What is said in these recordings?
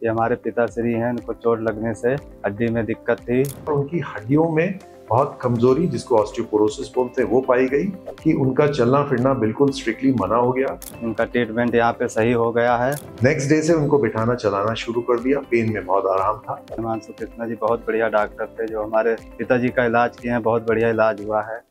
ये हमारे पिताश्री हैं, इनको चोट लगने से हड्डी में दिक्कत थी। उनकी हड्डियों में बहुत कमजोरी, जिसको ऑस्टियोपोरोसिस बोलते हैं, वो पाई गई कि उनका चलना फिरना बिल्कुल स्ट्रिक्टली मना हो गया। उनका ट्रीटमेंट यहाँ पे सही हो गया है। नेक्स्ट डे से उनको बिठाना चलाना शुरू कर दिया। पेन में बहुत आराम था। हिमांशु कृष्णा जी बहुत बढ़िया डॉक्टर थे, जो हमारे पिताजी का इलाज किए हैं, बहुत बढ़िया इलाज हुआ है।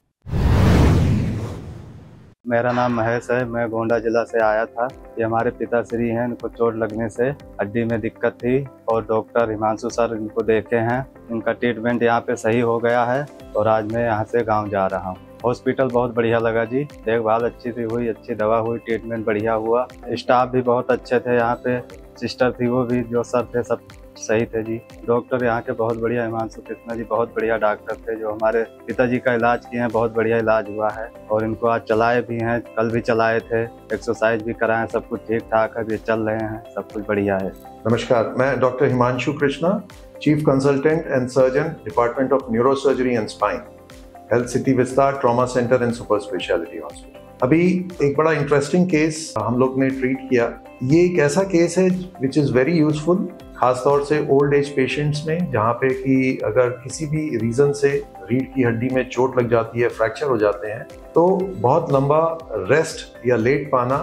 मेरा नाम महेश है, मैं गोंडा जिला से आया था। ये हमारे पिताश्री हैं, इनको चोट लगने से हड्डी में दिक्कत थी और डॉक्टर हिमांशु सर इनको देखे हैं। इनका ट्रीटमेंट यहाँ पे सही हो गया है और आज मैं यहाँ से गांव जा रहा हूँ। हॉस्पिटल बहुत बढ़िया लगा जी, देखभाल अच्छी थी हुई, अच्छी दवा हुई, ट्रीटमेंट बढ़िया हुआ। स्टाफ भी बहुत अच्छे थे, यहाँ पे सिस्टर थी, वो भी जो सर थे सब सही थे जी। डॉक्टर यहाँ के बहुत बढ़िया, हिमांशु कृष्णा जी बहुत बढ़िया डॉक्टर थे, जो हमारे पिताजी का इलाज किए हैं, बहुत बढ़िया इलाज हुआ है। और इनको आज चलाए भी हैं, कल भी चलाए थे, एक्सरसाइज भी कराएं, सब कुछ ठीक ठाक है, ये चल रहे हैं, सब कुछ बढ़िया है। नमस्कार, मैं doctor Himanshu Krishna, chief consultant and surgeon, department of neurosurgery and spine, health city Vistaar trauma centre and super speciality hospital. अभी एक बड़ा इंटरेस्टिंग केस हम लोग ने ट्रीट किया। ये एक ऐसा केस है विच इज़ वेरी यूजफुल, खासतौर से ओल्ड एज पेशेंट्स में, जहाँ पे कि अगर किसी भी रीज़न से रीढ़ की हड्डी में चोट लग जाती है, फ्रैक्चर हो जाते हैं, तो बहुत लंबा रेस्ट या लेट पाना,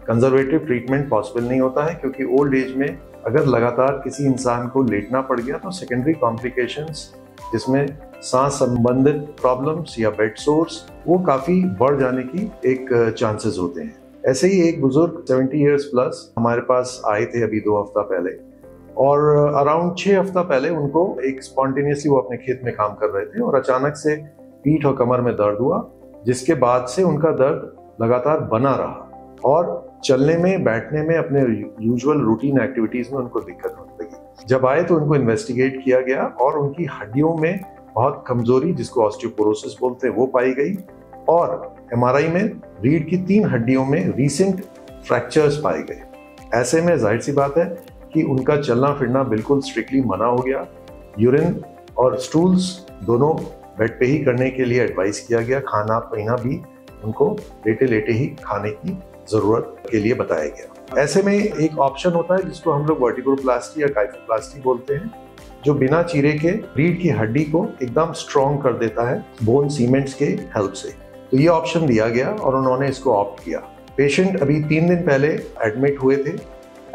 कंजर्वेटिव ट्रीटमेंट पॉसिबल नहीं होता है, क्योंकि ओल्ड एज में अगर लगातार किसी इंसान को लेटना पड़ गया तो सेकेंडरी कॉम्प्लिकेशंस, जिसमें सांस संबंधित प्रॉब्लम्स या बेड सोर्स, वो काफ़ी बढ़ जाने की एक चांसेस होते हैं। ऐसे ही एक बुजुर्ग 70 ईयर्स प्लस हमारे पास आए थे अभी 2 हफ्ता पहले, और अराउंड 6 हफ्ता पहले उनको एक स्पॉन्टेनियसली वो अपने खेत में काम कर रहे थे और अचानक से पीठ और कमर में दर्द हुआ, जिसके बाद से उनका दर्द लगातार बना रहा और चलने में, बैठने में, अपने यूजुअल रूटीन एक्टिविटीज में उनको दिक्कत होने लगी। जब आए तो उनको इन्वेस्टिगेट किया गया और उनकी हड्डियों में बहुत कमजोरी, जिसको ऑस्टियोपोरोसिस बोलते हैं, वो पाई गई और एमआरआई में रीढ़ की 3 हड्डियों में रीसेंट फ्रैक्चर्स पाए गए। ऐसे में जाहिर सी बात है कि उनका चलना फिरना बिल्कुल स्ट्रिक्टली मना हो गया। यूरिन और स्टूल्स दोनों बेड पे ही करने के लिए एडवाइस किया गया। खाना पीना भी उनको लेटे लेटे ही खाने की जरूरत के लिए बताया गया। ऐसे में एक ऑप्शन होता है जिसको हम लोग वर्टिब्रोप्लास्टी या काइफोप्लास्टी बोलते हैं, जो बिना चीरे के रीढ़ की हड्डी को एकदम स्ट्रॉन्ग कर देता है बोन सीमेंट्स के हेल्प से। तो ये ऑप्शन दिया गया और उन्होंने इसको ऑप्ट किया। पेशेंट अभी 3 दिन पहले एडमिट हुए थे।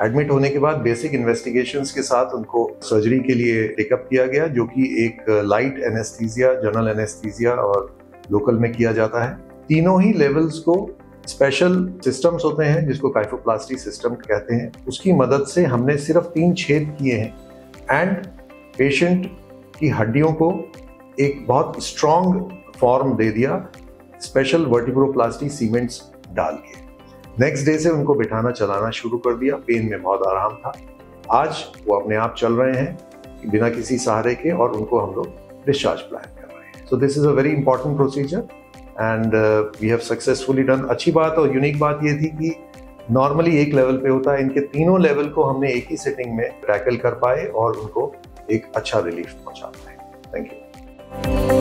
एडमिट होने के बाद बेसिक इन्वेस्टिगेशंस के साथ उनको सर्जरी के लिए टेकअप किया गया, जो कि एक लाइट एनेस्थीसिया, जनरल एनेस्थीसिया और लोकल में किया जाता है। तीनों ही लेवल्स को स्पेशल सिस्टम्स होते हैं, जिसको काइफोप्लास्टी सिस्टम कहते हैं, उसकी मदद से हमने सिर्फ 3 छेद किए हैं एंड पेशेंट की हड्डियों को एक बहुत स्ट्रॉन्ग फॉर्म दे दिया, स्पेशल वर्टिब्रोप्लास्टी सीमेंट्स डाल के। नेक्स्ट डे से उनको बिठाना चलाना शुरू कर दिया। पेन में बहुत आराम था। आज वो अपने आप चल रहे हैं बिना किसी सहारे के और उनको हम लोग डिस्चार्ज प्लान कर रहे हैं। So this is a very important procedure and we have successfully done. अच्छी बात और यूनिक बात ये थी कि नॉर्मली एक लेवल पे होता है, इनके तीनों लेवल को हमने एक ही सेटिंग में टैकल कर पाए और उनको एक अच्छा रिलीफ पहुंचा पाए। Thank you.